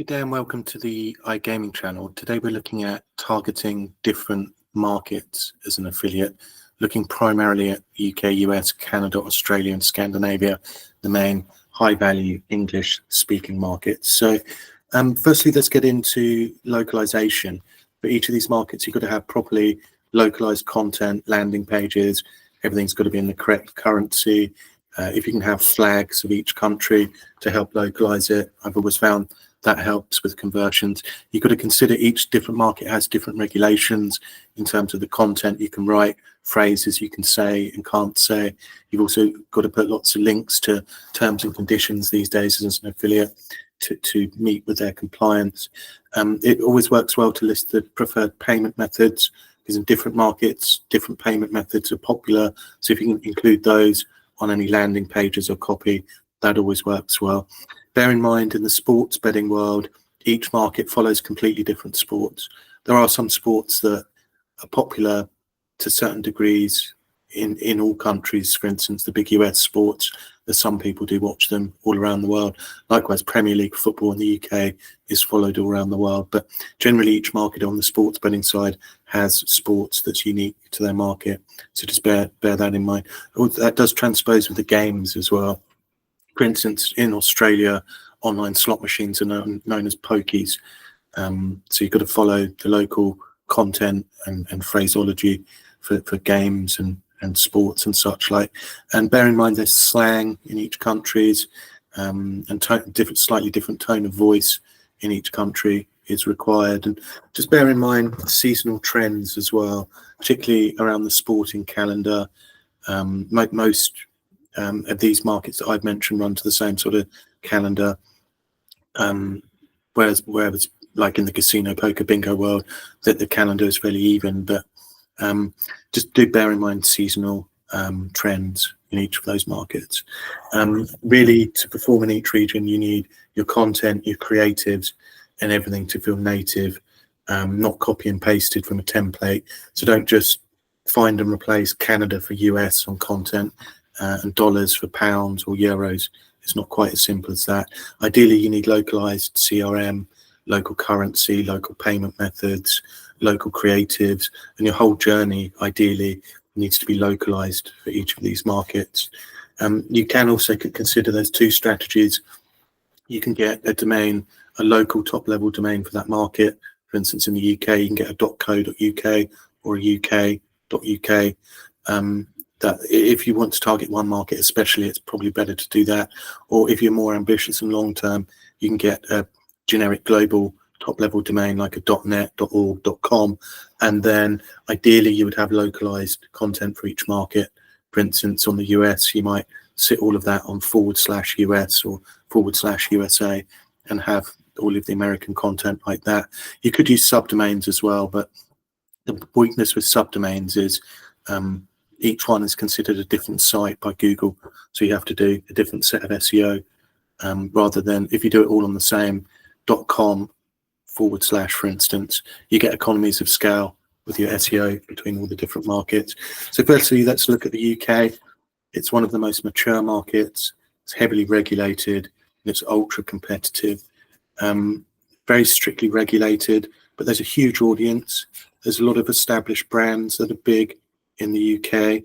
Good day and welcome to the iGaming channel. Today we're looking at targeting different markets as an affiliate, looking primarily at UK, US, Canada, Australia and Scandinavia, the main high-value English-speaking markets. So firstly, let's get into localization. For each of these markets, you've got to have properly localized content, landing pages, everything's got to be in the correct currency. If you can have flags of each country to help localize it, I've always found that helps with conversions. You've got to consider each different market has different regulations in terms of the content you can write, phrases you can say and can't say. You've also got to put lots of links to terms and conditions these days as an affiliate to meet with their compliance. It always works well to list the preferred payment methods, because in different markets, different payment methods are popular. So if you can include those on any landing pages or copy, that always works well. Bear in mind, in the sports betting world, each market follows completely different sports. There are some sports that are popular to certain degrees in all countries. For instance, the big US sports, there's some people do watch them all around the world. Likewise, Premier League football in the UK is followed all around the world. But generally, each market on the sports betting side has sports that's unique to their market. So just bear that in mind. That does transpose with the games as well. For instance, in Australia, online slot machines are known as pokies. So you've got to follow the local content and phraseology for games and sports and such like. And bear in mind there's slang in each country's and slightly different tone of voice in each country is required. And just bear in mind seasonal trends as well, particularly around the sporting calendar. Most of these markets that I've mentioned run to the same sort of calendar, whereas like in the casino, poker, bingo world, that the calendar is fairly even. But just do bear in mind seasonal trends in each of those markets. Really, to perform in each region, you need your content, your creatives, and everything to feel native, not copy and pasted from a template. So don't just find and replace Canada for US on content and dollars for pounds or euros. It's not quite as simple as that. Ideally, you need localized CRM, local currency, local payment methods, local creatives, and your whole journey ideally needs to be localized for each of these markets. You can also consider there's two strategies. You can get a domain, a local top-level domain for that market. For instance, in the UK, you can get a .co.uk or a UK.uk. That if you want to target one market especially, it's probably better to do that. Or if you're more ambitious and long-term, you can get a generic global top-level domain like a .net, .org, .com, and then ideally you would have localized content for each market. For instance, on the US, you might sit all of that on /US or /USA and have all of the American content like that. You could use subdomains as well, but the weakness with subdomains is each one is considered a different site by Google, so you have to do a different set of SEO rather than if you do it all on the same .com / for instance, you get economies of scale with your SEO between all the different markets. So firstly, let's look at the UK. It's one of the most mature markets. It's heavily regulated and it's ultra competitive, very strictly regulated, but there's a huge audience. There's a lot of established brands that are big in the UK,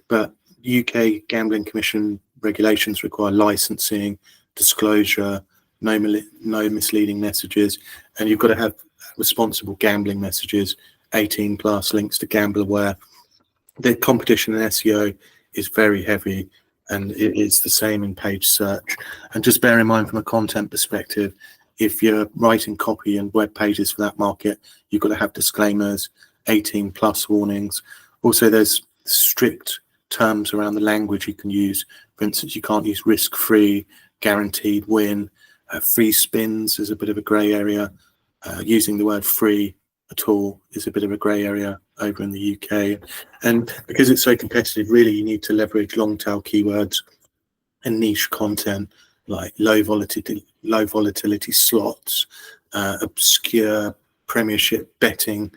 but UK Gambling Commission regulations require licensing, disclosure, no misleading messages, and you've got to have responsible gambling messages, 18 plus, links to GambleAware. The competition in SEO is very heavy, and it is the same in page search. And just bear in mind from a content perspective, if you're writing copy and web pages for that market, you've got to have disclaimers, 18 plus warnings. Also, there's strict terms around the language you can use. For instance, you can't use risk-free, guaranteed win. Free spins is a bit of a grey area. Using the word free at all is a bit of a grey area over in the UK. And because it's so competitive, really you need to leverage long tail keywords and niche content like low volatility slots, obscure premiership betting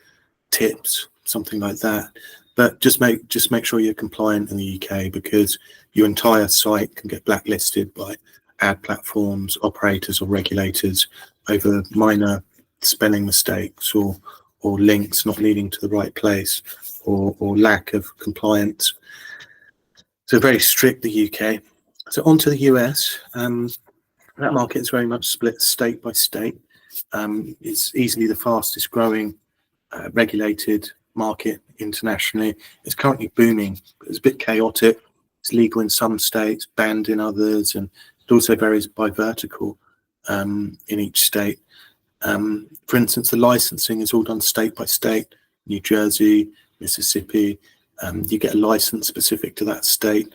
tips, something like that. But just make sure you're compliant in the UK, because your entire site can get blacklisted by ad platforms, operators or regulators over minor spelling mistakes or links not leading to the right place or lack of compliance. So very strict, the UK. So onto the US. That market is very much split state by state. It's easily the fastest growing regulated market internationally. It's currently booming, but it's a bit chaotic. It's legal in some states, banned in others, and it also varies by vertical in each state. For instance, the licensing is all done state by state. New Jersey, Mississippi, you get a license specific to that state.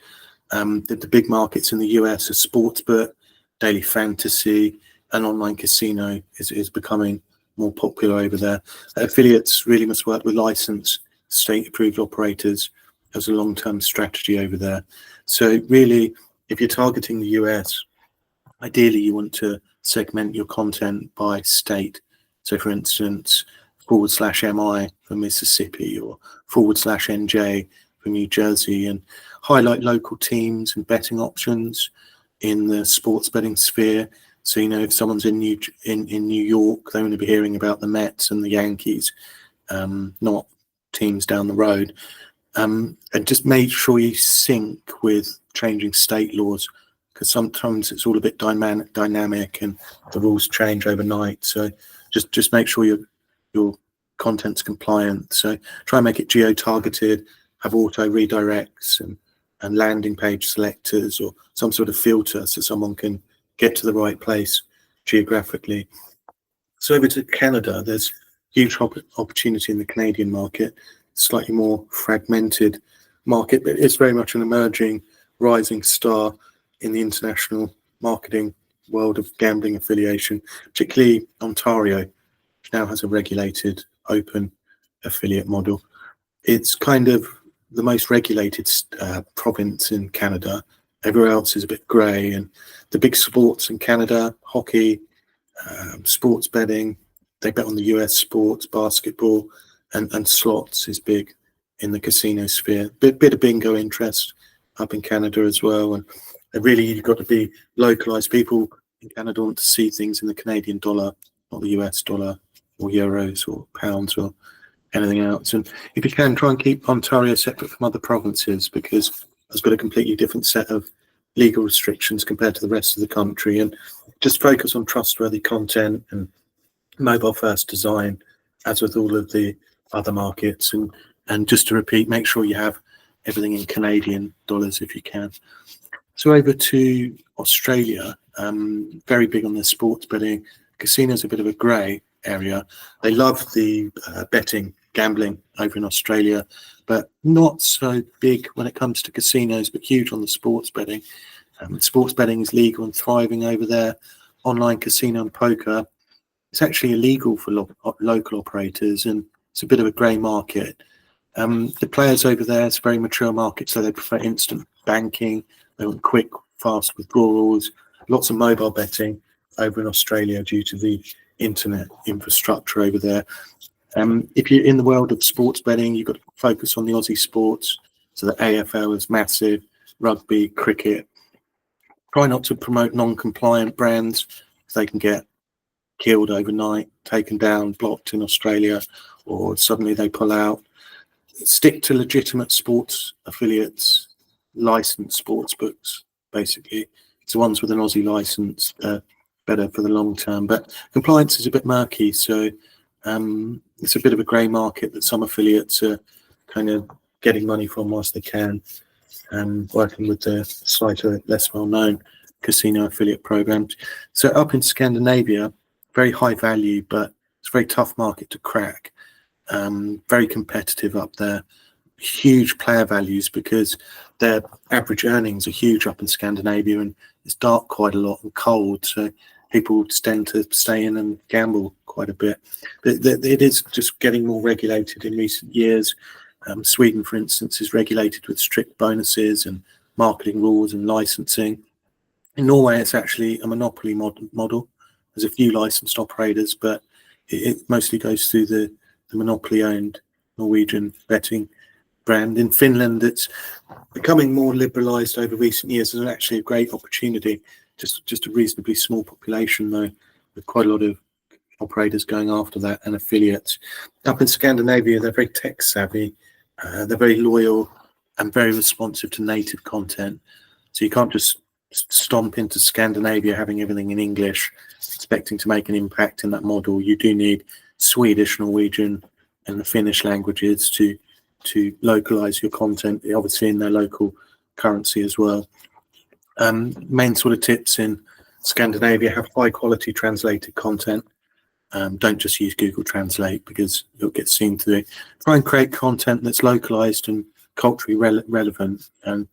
The big markets in the US are sportsbook, daily fantasy, and online casino is becoming more popular over there. Affiliates really must work with licensed state-approved operators as a long-term strategy over there. So really, if you're targeting the US, ideally you want to segment your content by state. So for instance, /MI for Mississippi or /NJ for New Jersey, and highlight local teams and betting options in the sports betting sphere. So, you know, if someone's in New York, they want to be hearing about the Mets and the Yankees, not teams down the road. And just make sure you sync with changing state laws, because sometimes it's all a bit dynamic and the rules change overnight. So just make sure your content's compliant. So try and make it geo-targeted, have auto redirects and landing page selectors or some sort of filter so someone can get to the right place geographically. So over to Canada, there's huge opportunity in the Canadian market, slightly more fragmented market, but it's very much an emerging, rising star in the international marketing world of gambling affiliation, particularly Ontario, which now has a regulated open affiliate model. It's kind of the most regulated province in Canada. Everywhere else is a bit grey, and the big sports in Canada, hockey, sports betting, they bet on the US sports, basketball, and slots is big in the casino sphere. Bit of bingo interest up in Canada as well, and really you've got to be localized. People in Canada want to see things in the Canadian dollar, not the US dollar or euros or pounds or anything else. And if you can, try and keep Ontario separate from other provinces, because it's got a completely different set of legal restrictions compared to the rest of the country, and just focus on trustworthy content and mobile first design, as with all of the other markets. And just to repeat, make sure you have everything in Canadian dollars if you can. So over to Australia, very big on the sports betting. Casino's a bit of a grey area. They love the betting, gambling over in Australia, but not so big when it comes to casinos, but huge on the sports betting. Sports betting is legal and thriving over there. Online casino and poker, it's actually illegal for local operators, and it's a bit of a grey market. The players over there, it's a very mature market, so they prefer instant banking. They want quick, fast withdrawals. Lots of mobile betting over in Australia due to the internet infrastructure over there. If you're in the world of sports betting, you've got to focus on the Aussie sports. So the AFL is massive, rugby, cricket. Try not to promote non-compliant brands, because they can get killed overnight, taken down, blocked in Australia, or suddenly they pull out. Stick to legitimate sports affiliates, licensed sports books, basically. It's the ones with an Aussie license, better for the long term. But compliance is a bit murky, so it's a bit of a grey market that some affiliates are kind of getting money from whilst they can, and working with the slightly less well-known casino affiliate programs. So up in Scandinavia, very high value, but it's a very tough market to crack. Very competitive up there. Huge player values, because their average earnings are huge up in Scandinavia, and it's dark quite a lot and cold, so people tend to stay in and gamble quite a bit. But it is just getting more regulated in recent years. Sweden, for instance, is regulated with strict bonuses and marketing rules and licensing. In Norway, it's actually a monopoly model. There's a few licensed operators, but it mostly goes through the monopoly-owned Norwegian betting brand. In Finland, it's becoming more liberalised over recent years. There's actually a great opportunity just a reasonably small population though, with quite a lot of operators going after that and affiliates. Up in Scandinavia, they're very tech savvy, they're very loyal and very responsive to native content. So you can't just stomp into Scandinavia having everything in English, expecting to make an impact in that model. You do need Swedish, Norwegian, and the Finnish languages to localize your content, obviously in their local currency as well. Main sort of tips in Scandinavia: have high quality translated content. Don't just use Google Translate because you'll get seen through. Try and create content that's localized and culturally relevant, and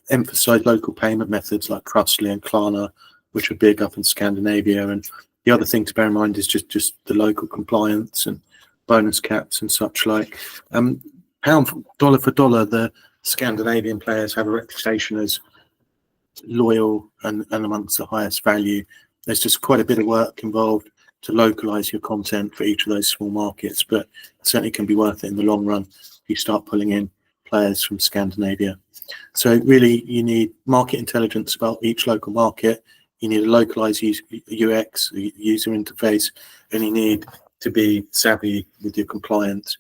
emphasize local payment methods like Trustly and Klarna, which are big up in Scandinavia. And the other thing to bear in mind is just the local compliance and bonus caps and such like. Dollar for dollar, the Scandinavian players have a reputation as loyal and amongst the highest value. There's just quite a bit of work involved to localize your content for each of those small markets, but it certainly can be worth it in the long run if you start pulling in players from Scandinavia. So really, you need market intelligence about each local market. You need a localized UX, user interface, and you need to be savvy with your compliance.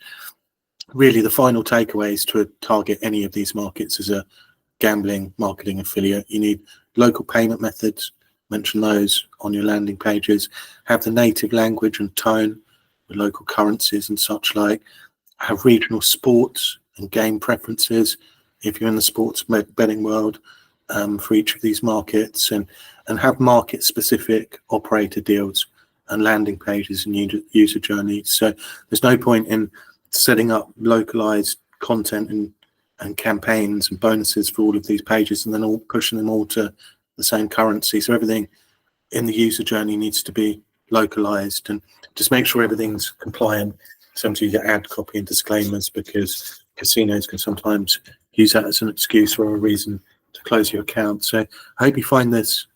Really, the final takeaway is to target any of these markets as a gambling marketing affiliate. You need local payment methods, mention those on your landing pages, have the native language and tone with local currencies and such like, have regional sports and game preferences if you're in the sports betting world for each of these markets, and have market specific operator deals and landing pages and user journeys. So there's no point in setting up localized content and campaigns and bonuses for all of these pages and then all pushing them all to the same currency. So everything in the user journey needs to be localized, and just make sure everything's compliant. Sometimes you add copy and disclaimers because casinos can sometimes use that as an excuse or a reason to close your account. So I hope you find this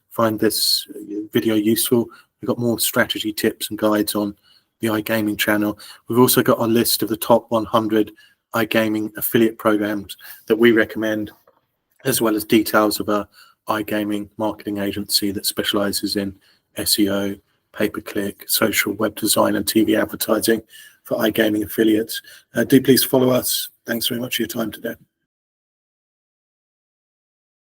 video useful. We've got more strategy tips and guides on the iGaming channel. We've also got our list of the top 100 iGaming affiliate programs that we recommend, as well as details of our iGaming marketing agency that specializes in SEO, pay-per-click, social web design, and TV advertising for iGaming affiliates. Do please follow us. Thanks very much for your time today.